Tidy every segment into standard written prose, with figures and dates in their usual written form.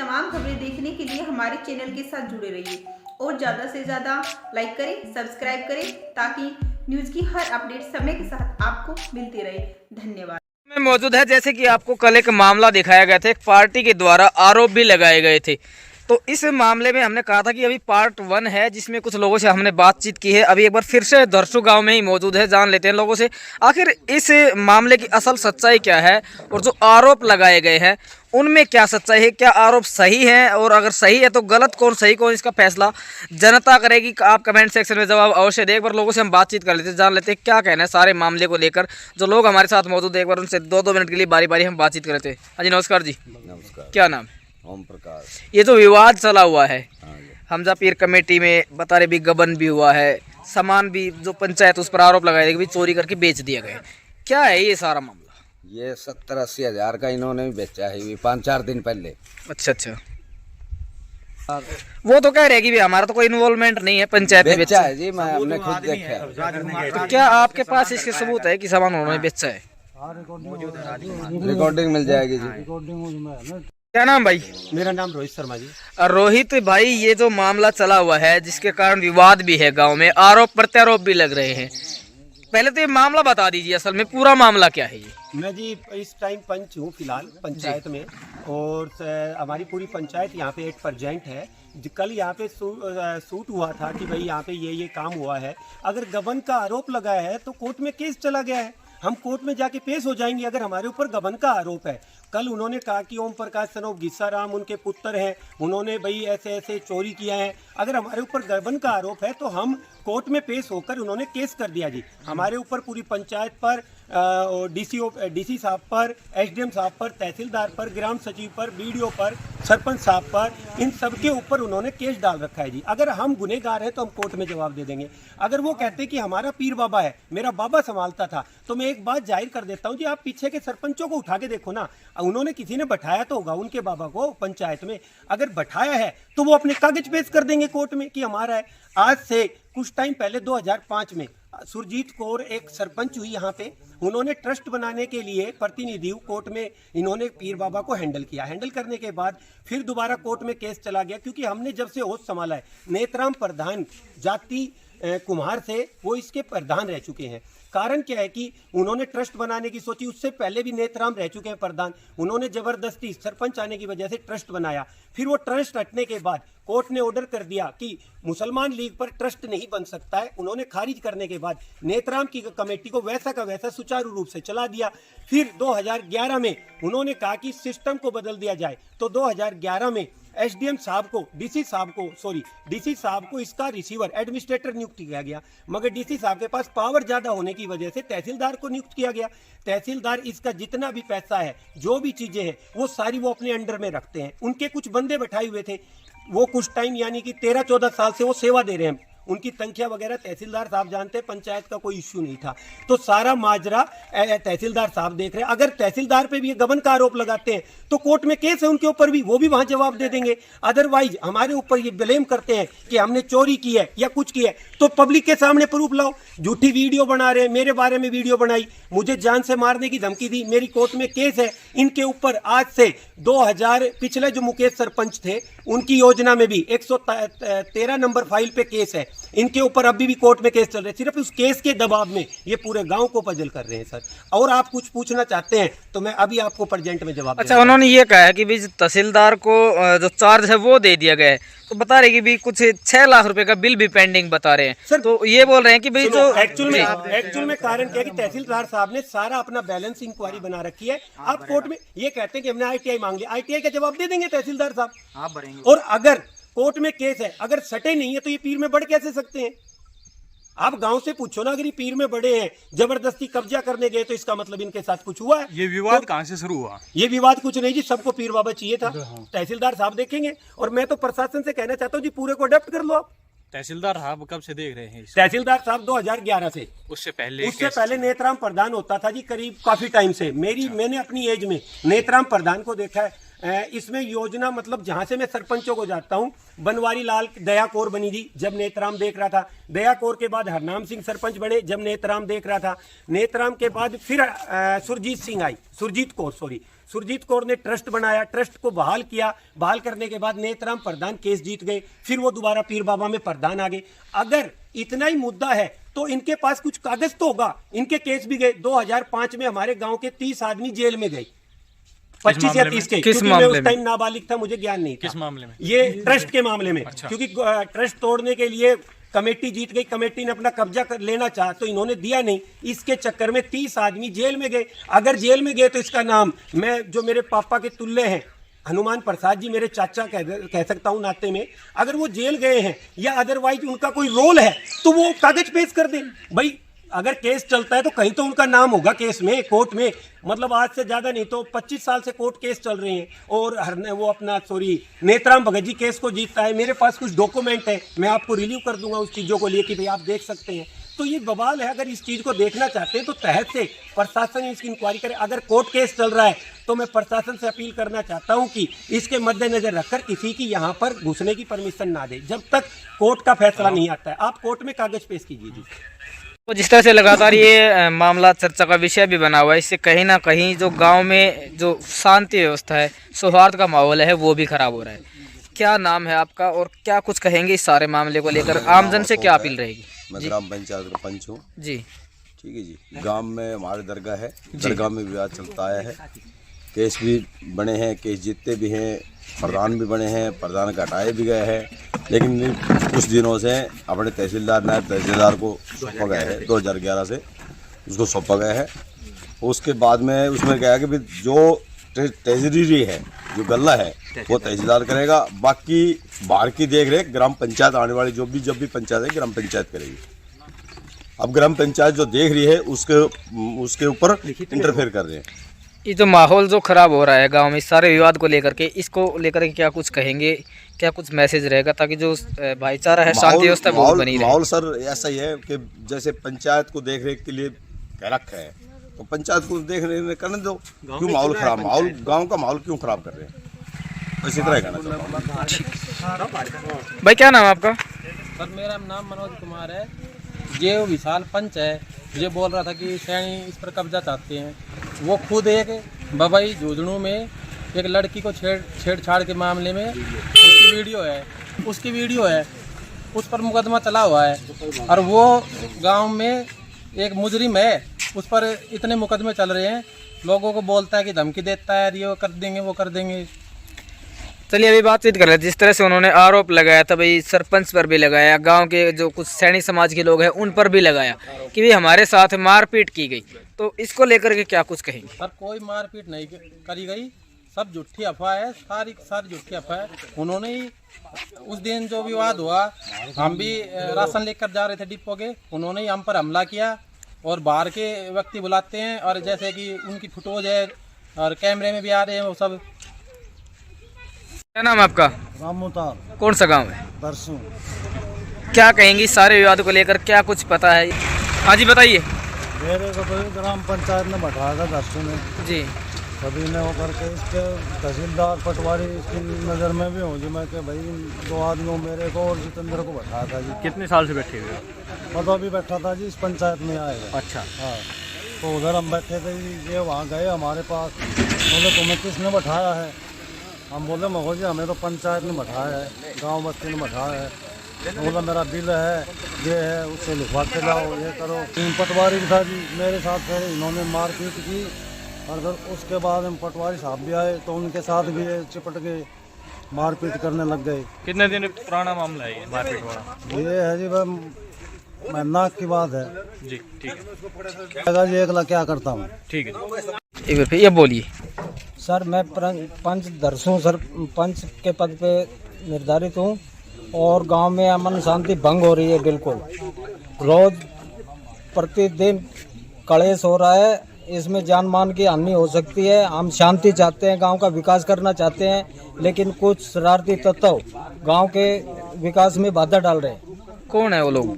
तमाम खबरें देखने के लिए हमारे चैनल के साथ जुड़े रहिए और ज़्यादा से ज़्यादा लाइक करें, सब्सक्राइब करें ताकि न्यूज़ की हर अपडेट समय के साथ आपको मिलती रहे। धन्यवाद। में मौजूद है। जैसे कि आपको कल एक मामला दिखाया गया था, एक पार्टी के द्वारा आरोप भी लगाए गए थे। तो इस मामले में हमने कहा था कि अभी पार्ट 1 है जिसमें कुछ लोगों से हमने बातचीत की है। अभी एक बार फिर से दरसू गांव में ही मौजूद है, जान लेते हैं लोगों से आखिर इस मामले की असल सच्चाई क्या है और जो आरोप लगाए गए हैं उनमें क्या सच्चाई है, क्या आरोप सही है और अगर सही है तो गलत कौन सही कौन, इसका फैसला जनता करेगी। आप कमेंट सेक्शन में जवाब अवश्य दें। एक बार लोगों से हम बातचीत कर लेते हैं, जान लेते हैं क्या कहना है सारे मामले को लेकर। जो लोग हमारे साथ मौजूद है एक बार उनसे 2-2 मिनट के लिए बारी बारी हम बातचीत कर लेते हैं। हाँ जी, नमस्कार जी। नमस्कार। क्या नाम? ओम प्रकाश। ये जो विवाद चला हुआ है हाँ जी। हमजा पीर कमेटी में, बता रहे भी गबन भी हुआ है, सामान भी जो पंचायत उस पर आरोप लगाए कि चोरी करके बेच दिया गया, क्या है ये सारा मामला? ये 70-80 हज़ार का इन्होंने भी बेचा है 5-4 दिन पहले। अच्छा अच्छा। वो तो कह रहे कि भी हमारा तो कोई इन्वॉल्वमेंट नहीं है, पंचायत ने बेचा है जी, मैं हमने खुद देखा है। तो क्या आपके पास इसके सबूत है कि सामान उन्होंने बेचा है? रिकॉर्डिंग मिल जाएगी जी। क्या नाम भाई? मेरा नाम रोहित शर्मा जी। रोहित भाई, ये जो मामला चला हुआ है जिसके कारण विवाद भी है गांव में, आरोप प्रत्यारोप भी लग रहे हैं, पहले तो ये मामला बता दीजिए असल में पूरा मामला क्या है ये? मैं जी इस टाइम पंच हूँ फिलहाल पंचायत में, और हमारी पूरी पंचायत यहाँ पे एट प्रेजेंट है। कल यहाँ पे सूट हुआ था कि भाई यहाँ पे ये काम हुआ है। अगर गबन का आरोप लगा है तो कोर्ट में केस चला गया है, हम कोर्ट में जाके पेश हो जाएंगे अगर हमारे ऊपर गबन का आरोप है। कल उन्होंने कहा कि ओम प्रकाश सन ऑफ गिस्साराम उनके पुत्र हैं, उन्होंने भाई ऐसे ऐसे चोरी किया है। अगर हमारे ऊपर गबन का आरोप है तो हम कोर्ट में पेश होकर उन्होंने केस कर दिया जी। हमारे ऊपर पूरी पंचायत पर, डीसी साहब पर, एसडीएम साहब पर, तहसीलदार पर, ग्राम सचिव पर, बीडीओ पर, सरपंच साहब पर, इन सब के ऊपर उन्होंने केस डाल रखा है जी। अगर हम गुनहगार हैं तो हम कोर्ट में जवाब दे देंगे। अगर वो कहते कि हमारा पीर बाबा है, मेरा बाबा संभालता था, तो मैं एक बात जाहिर कर देता हूँ जी, आप पीछे के सरपंचों को उठा के देखो ना, उन्होंने किसी ने बैठाया तो होगा उनके बाबा को पंचायत में। अगर बैठाया है तो वो अपने कागज पेश कर देंगे कोर्ट में कि हमारा है। आज से कुछ टाइम पहले 2005 में सुरजीत कौर एक सरपंच हुई यहाँ पे, उन्होंने ट्रस्ट बनाने के लिए प्रतिनिधि कोर्ट में इन्होंने पीर बाबा को हैंडल किया। हैंडल करने के बाद फिर दोबारा कोर्ट में केस चला गया, क्योंकि हमने जब से होश संभाला है, नेतराम प्रधान जाति कुम्हार से वो इसके प्रधान रह चुके हैं। कारण क्या है कि उन्होंने ट्रस्ट बनाने की सोची, उससे पहले भी नेतराम रह चुके हैं प्रधान, उन्होंने जबरदस्ती सरपंच आने की वजह से ट्रस्ट बनाया। फिर वो ट्रस्ट हटने के बाद कोर्ट ने ऑर्डर कर दिया कि मुसलमान लीग पर ट्रस्ट नहीं बन सकता है। उन्होंने खारिज करने के बाद नेतराम की कमेटी को वैसा का वैसा सुचारू रूप से चला दिया। फिर 2011 में उन्होंने कहा कि सिस्टम को बदल दिया जाए, तो 2011 में एसडीएम साहब को, डीसी साहब को इसका रिसीवर एडमिनिस्ट्रेटर नियुक्त किया गया, मगर डीसी साहब के पास पावर ज्यादा होने की वजह से तहसीलदार को नियुक्त किया गया। तहसीलदार इसका जितना भी पैसा है, जो भी चीजें हैं, वो सारी वो अपने अंडर में रखते हैं। उनके कुछ बंदे बैठाए हुए थे, वो कुछ टाइम यानी कि 13-14 साल से वो सेवा दे रहे हैं। उनकी तनख्वाह वगैरह तहसीलदार साहब जानते हैं, पंचायत का कोई इश्यू नहीं था। तो सारा माजरा तहसीलदार साहब देख रहे हैं। अगर तहसीलदार पे भी ये गबन का आरोप लगाते हैं तो कोर्ट में केस है उनके ऊपर भी, वो भी वहां जवाब दे देंगे। अदरवाइज हमारे ऊपर ये ब्लेम करते हैं कि हमने चोरी की है या कुछ किया है, तो पब्लिक के सामने प्रूफ लाओ। झूठी वीडियो बना रहे हैं, मेरे बारे में वीडियो बनाई, मुझे जान से मारने की धमकी दी, मेरी कोर्ट में केस है इनके ऊपर। आज से 2000 पिछले जो मुकेश सरपंच थे उनकी योजना में भी 113 नंबर फाइल पे केस है, इनके ऊपर अभी भी कोर्ट में केस चल रहे हैं। सिर्फ उस केस के दबाव में ये पूरे गांव को पजल कर रहे हैं सर। और आप कुछ पूछना चाहते हैं तो मैं अभी आपको प्रेजेंट में जवाब। अच्छा, उन्होंने ये कहा है कि भी तहसीलदार को जो चार्ज है वो दे दिया गया है, तो बता रहे कि भी कुछ 6 लाख रुपए का बिल भी पेंडिंग बता रहे हैं सर। तो ये बोल रहे हैं कि भाई जो एक्चुअल में कारण क्या है कि तहसीलदार साहब ने सारा अपना बैलेंस इंक्वायरी बना रखी है। आप कोर्ट में ये कहते हैं कि हमने आईटीआई मांग लिया, आईटीआई का जवाब दे देंगे तहसीलदार साहब। और अगर कोर्ट में केस है, अगर सटे नहीं है तो ये पीर में बढ़ कैसे सकते हैं? आप गांव से पूछो ना, अगर ये पीर में बड़े हैं, जबरदस्ती कब्जा करने गए, तो इसका मतलब इनके साथ कुछ हुआ है। ये विवाद कहां से शुरू हुआ? ये विवाद कुछ नहीं जी, सबको पीर बाबा चाहिए था। तहसीलदार साहब देखेंगे, और मैं तो प्रशासन से कहना चाहता हूँ जी, पूरे को अडेप्ट कर लो आप। तहसीलदार साहब कब से देख रहे हैं इसको? तहसीलदार साहब 2011 से, उससे पहले नेतराम प्रधान होता था जी, करीब काफी टाइम से। मैंने अपनी एज में नेतराम प्रधान को देखा है। इसमें योजना मतलब जहां से मैं सरपंचों को जाता हूं, बनवारी लाल दया कौर बनी जी जब नेतराम देख रहा था, दया कौर के बाद हरनाम सिंह सरपंच बने जब नेतराम देख रहा था, नेतराम के बाद फिर सुरजीत कौर ने ट्रस्ट बनाया, ट्रस्ट को बहाल किया, बहाल करने के बाद नेतराम प्रधान केस जीत गए, फिर वो दोबारा पीर बाबा में प्रधान आ गए। अगर इतना ही मुद्दा है तो इनके पास कुछ कागज तो होगा, इनके केस भी गए। 2005 में हमारे गांव के 30 आदमी जेल में गए, 25 या 30 के, क्योंकि मैं उस टाइम नाबालिग था, मुझे ज्ञान नहीं था। किस मामले में? ये ट्रस्ट के मामले में। अच्छा। क्योंकि ट्रस्ट तोड़ने के लिए कमेटी जीत गई, कमेटी ने अपना कब्जा कर लेना चाहा तो इन्होंने दिया नहीं, इसके चक्कर में 30 आदमी जेल में गए। अगर जेल में गए तो इसका नाम मैं जो मेरे पापा के तुल्य हैं हनुमान प्रसाद जी, मेरे चाचा कह सकता हूं नाते में, अगर वो जेल गए हैं या अदरवाइज उनका कोई रोल है तो वो कागज पेश कर दें। भाई अगर केस चलता है तो कहीं तो उनका नाम होगा केस में, कोर्ट में। मतलब आज से ज़्यादा नहीं तो 25 साल से कोर्ट केस चल रहे हैं और नेतराम भगत जी केस को जीतता है। मेरे पास कुछ डॉक्यूमेंट है, मैं आपको रिलीव कर दूंगा उस चीज़ों को लिए कि भाई आप देख सकते हैं। तो ये बवाल है, अगर इस चीज़ को देखना चाहते हैं तो तहत से प्रशासन इसकी इंक्वायरी करे। अगर कोर्ट केस चल रहा है तो मैं प्रशासन से अपील करना चाहता हूं कि इसके मद्देनजर रखकर किसी की यहां पर घुसने की परमिशन ना दे जब तक कोर्ट का फैसला नहीं आता है। आप कोर्ट में कागज पेश कीजिए जी। तो जिस तरह से लगातार ये मामला चर्चा का विषय भी बना हुआ है, इससे कहीं ना कहीं जो गांव में जो शांति व्यवस्था है, सौहार्द का माहौल है, वो भी खराब हो रहा है। क्या नाम है आपका और क्या कुछ कहेंगे इस सारे मामले को लेकर? आमजन से क्या अपील रहेगी? मैं ग्राम पंचायत का पंच हूँ जी। ठीक है जी। गांव में हमारे दरगाह है, दरगाह में विवाद चलता आया है, केस भी बने हैं, केस जीतते भी हैं, प्रधान भी बने हैं, प्रधान का हटाए भी गए हैं। लेकिन कुछ दिनों से अपने तहसीलदार नायब तहसीलदार को सौंपा गया है, 2011 से उसको सौंपा गया है। उसके बाद में उसमें क्या है कि जो ट्रेजरी है, जो गल्ला है, वो तहसीलदार करेगा, बाकी बाहर की देख रेख ग्राम पंचायत आने वाली जब भी पंचायत है ग्राम पंचायत करेगी। अब ग्राम पंचायत जो देख रही है उसके ऊपर इंटरफेयर कर रहे हैं। ये जो माहौल जो खराब हो रहा है गांव में इस सारे विवाद को लेकर के, इसको लेकर के क्या कुछ कहेंगे, क्या कुछ मैसेज रहेगा ताकि जो भाईचारा है, शांति व्यवस्था वो बनी रहे? माहौल सर ऐसा ही है कि जैसे पंचायत को देख रेख के लिए कह रखा है तो पंचायत को देख रेख करने दो। क्यों माहौल खराब, गाँव का माहौल क्यों खराब कर रहे हैं? इसी तरह कहना। भाई क्या नाम है आपका? सर मेरा नाम मनोज कुमार है। ये विशाल पंच है, ये बोल रहा था कि सैनी इस पर कब्जा चाहते हैं। वो खुद एक बबई झुंझुनू में एक लड़की को छेड़छाड़ के मामले में उसकी वीडियो है, उस पर मुकदमा चला हुआ है। और वो गांव में एक मुजरिम है, उस पर इतने मुकदमे चल रहे हैं, लोगों को बोलता है कि धमकी देता है, ये कर देंगे वो कर देंगे। चलिए अभी बातचीत कर रहे हैं। जिस तरह से उन्होंने आरोप लगाया था भाई, सरपंच पर भी लगाया, गांव के जो कुछ सैनी समाज के लोग हैं उन पर भी लगाया कि भाई हमारे साथ मारपीट की गई, तो इसको लेकर के क्या कुछ कहेंगे? सर कोई मारपीट नहीं करी गई, सब झूठी अफवाह है, सारी झूठी अफवाह है। उन्होंने ही उस दिन जो विवाद हुआ, हम भी राशन लेकर जा रहे थे डिपो के, उन्होंने ही हम पर हमला किया और बाहर के व्यक्ति बुलाते हैं और जैसे कि उनकी फोटोज है और कैमरे में भी आ रहे हैं वो सब। क्या नाम है आपका? रामोतार। कौन सा गांव है? परसों। क्या कहेंगे इस सारे विवाद को लेकर, क्या कुछ पता है? हाँ जी बताइए। मेरे को तो ग्राम पंचायत ने बैठाया था दर्शु में जी। सभी ने वो करके इसके तहसीलदार पटवारी इसकी नज़र में भी हूँ जी मैं कि भाई 2 आदमियों मेरे को और जितेंद्र को बैठाया था जी। कितने साल से बैठे हुए? मैं तो अभी बैठा था जी, इस पंचायत में आएगा। अच्छा। हाँ, तो उधर हम बैठे थे जी, ये वहाँ गए हमारे पास, बोले तुम्हें किसने बैठाया है? हम बोले महो जी हमें तो पंचायत ने बैठाया है, गाँव बस्ती ने बैठाया है। बोला मेरा बिल है, ये है, उससे लिखवा के लाओ, ये करो। 3 पटवारी भी था जी मेरे साथ, फिर इन्होंने मारपीट की और फिर उसके बाद हम पटवारी साहब भी आए तो उनके साथ भी चिपट गए, मारपीट करने लग गए। कितने दिन पुराना मामला है ये मारपीट वाला? ये है जी महीना की बात है जी। ठीक है जी, एकला क्या करता हूँ। ठीक है। एक बार फिर ये बोलिए। सर मैं पंच दर्शों सरपंच के पद पे निर्धारित हूँ और गांव में अमन शांति भंग हो रही है बिल्कुल। रोज प्रतिदिन कलेश हो रहा है, इसमें जान मान की हानि हो सकती है। हम शांति चाहते हैं, गांव का विकास करना चाहते हैं, लेकिन कुछ शरारती तत्व गांव के विकास में बाधा डाल रहे हैं। कौन है वो लोग?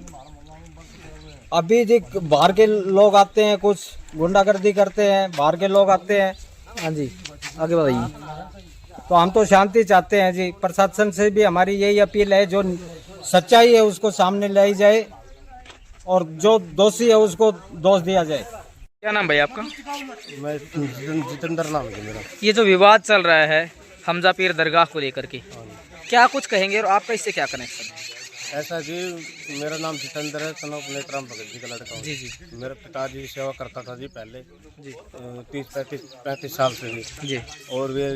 अभी जी बाहर के लोग आते हैं, कुछ गुंडागर्दी करते हैं, बाहर के लोग आते हैं। हाँ जी आगे बताइए। तो हम तो शांति चाहते हैं जी। प्रशासन से भी हमारी यही अपील है, जो सच्चाई है उसको सामने लाई जाए और जो दोषी है उसको दोष दिया जाए। क्या नाम भाई आपका? मैं जितेंद्र नाम है मेरा। ये जो विवाद चल रहा है हमजा पीर दरगाह को लेकर के, क्या कुछ कहेंगे और आपका इससे क्या कनेक्शन है? ऐसा जी, मेरा नाम जितेंद्र है, सन ऑफ नेत्राम भगत जी का लड़का हूँ। जी जी मेरे पिताजी सेवा करता था जी पहले जी 30-35 साल से जी। और वे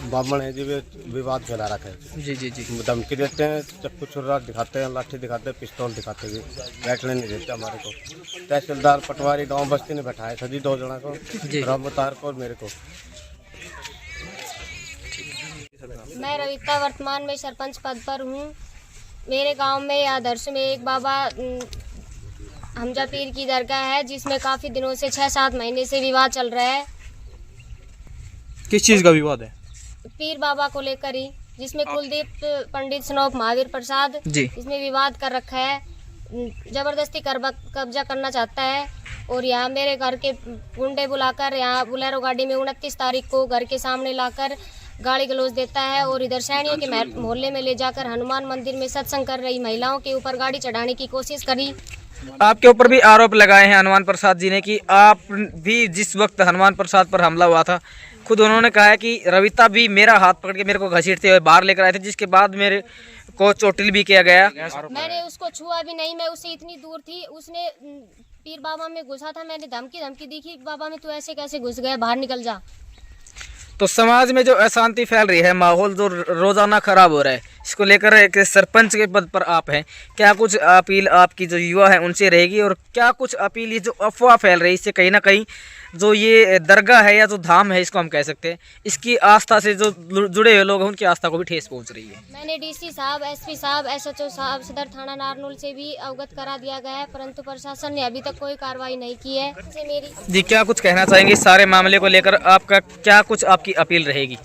ब्राह्मण है जी, वे विवाद फैला रखे हैं जी जी जी धमकी देते हैं, चक्कू छुरा दिखाते हैं, लाठी दिखाते हैं, पिस्तौल दिखाते हैं, बैठने नहीं देते हमारे को। तहसीलदार पटवारी गांव बस्ती ने बैठाया था जी 2 जना को, रामतार को और मेरे को। मैं रविता वर्तमान में सरपंच पद पर हूँ। मेरे गांव में आदर्श में एक बाबा हमजा पीर की दरगाह है, जिसमें काफ़ी दिनों से 6-7 महीने से विवाद चल रहा है। किस चीज़ का विवाद है? पीर बाबा को लेकर ही, जिसमें कुलदीप पंडित स्नोप महावीर प्रसाद जी। इसमें विवाद कर रखा है, ज़बरदस्ती कब्जा करना चाहता है। और यहाँ मेरे घर के गुंडे बुलाकर यहाँ बुलेरो गाड़ी में 29 तारीख को घर के सामने लाकर गाली गलौज देता है और इधर सैनियों के मोहल्ले में ले जाकर हनुमान मंदिर में सत्संग कर रही महिलाओं के ऊपर गाड़ी चढ़ाने की कोशिश करी। आपके ऊपर भी आरोप लगाए हैं हनुमान प्रसाद जी ने कि आप भी जिस वक्त हनुमान प्रसाद पर हमला हुआ था, खुद उन्होंने कहा है कि रविता भी मेरा हाथ पकड़ के मेरे को घसीटते हुए बाहर लेकर आए थे, जिसके बाद मेरे को चोटिल भी किया गया। मैंने उसको छुआ भी नहीं, मैं उससे इतनी दूर थी। उसने पीर बाबा में घुसा था, मैंने धमकी दी कि बाबा में तू ऐसे कैसे घुस गया, बाहर निकल जा। तो समाज में जो अशांति फैल रही है, माहौल जो रोजाना खराब हो रहा है, इसको लेकर एक सरपंच के पद पर आप हैं, क्या कुछ अपील आपकी जो युवा है उनसे रहेगी? और क्या कुछ अपील, ये जो अफवाह फैल रही है, इससे कहीं ना कहीं जो ये दरगाह है या जो धाम है, इसको हम कह सकते हैं, इसकी आस्था से जो जुड़े हुए लोग हैं उनकी आस्था को भी ठेस पहुंच रही है। मैंने डीसी साहब, एसपी साहब, एसएचओ साहब, सदर थाना नारनूल से भी अवगत करा दिया गया है, परंतु प्रशासन ने अभी तक कोई कार्रवाई नहीं की है। मेरी जी, क्या कुछ कहना चाहेंगे इस सारे मामले को लेकर? आपका क्या कुछ आपकी अपील रहेगी?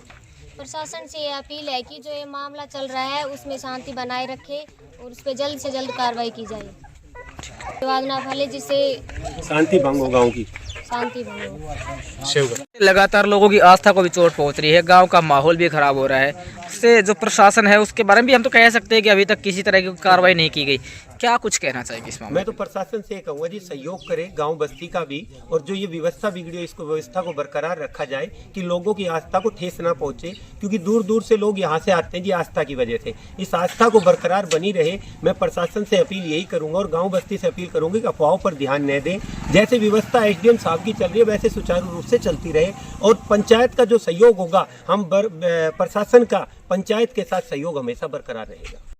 प्रशासन से ये अपील है कि जो ये मामला चल रहा है उसमें शांति बनाए रखे और उस पर जल्द से जल्द कार्रवाई की जाए, विवाद ना फैले, जिससे शांति भंग हो, गाँव की शांति भंग हो। लगातार लोगों की आस्था को भी चोट पहुंच रही है, गांव का माहौल भी खराब हो रहा है। इससे जो प्रशासन है उसके बारे में भी हम तो कह सकते हैं कि अभी तक किसी तरह की कार्रवाई नहीं की गई। क्या कुछ कहना चाहेंगे इस मामले? मैं तो प्रशासन से कहूँगा जी, सहयोग करे गांव बस्ती का भी, और जो ये व्यवस्था बिगड़ी है इसको व्यवस्था को बरकरार रखा जाए कि लोगों की आस्था को ठेस ना पहुंचे, क्योंकि दूर दूर से लोग यहाँ से आते हैं जी आस्था की वजह से। इस आस्था को बरकरार बनी रहे, मैं प्रशासन से अपील यही करूँगा और गाँव बस्ती से अपील करूँगी कि अफवाहों पर ध्यान न दें। जैसे व्यवस्था एसडीएम साहब की चल रही है वैसे सुचारू रूप से चलती रहे, और पंचायत का जो सहयोग होगा, हम प्रशासन का पंचायत के साथ सहयोग हमेशा बरकरार रहेगा।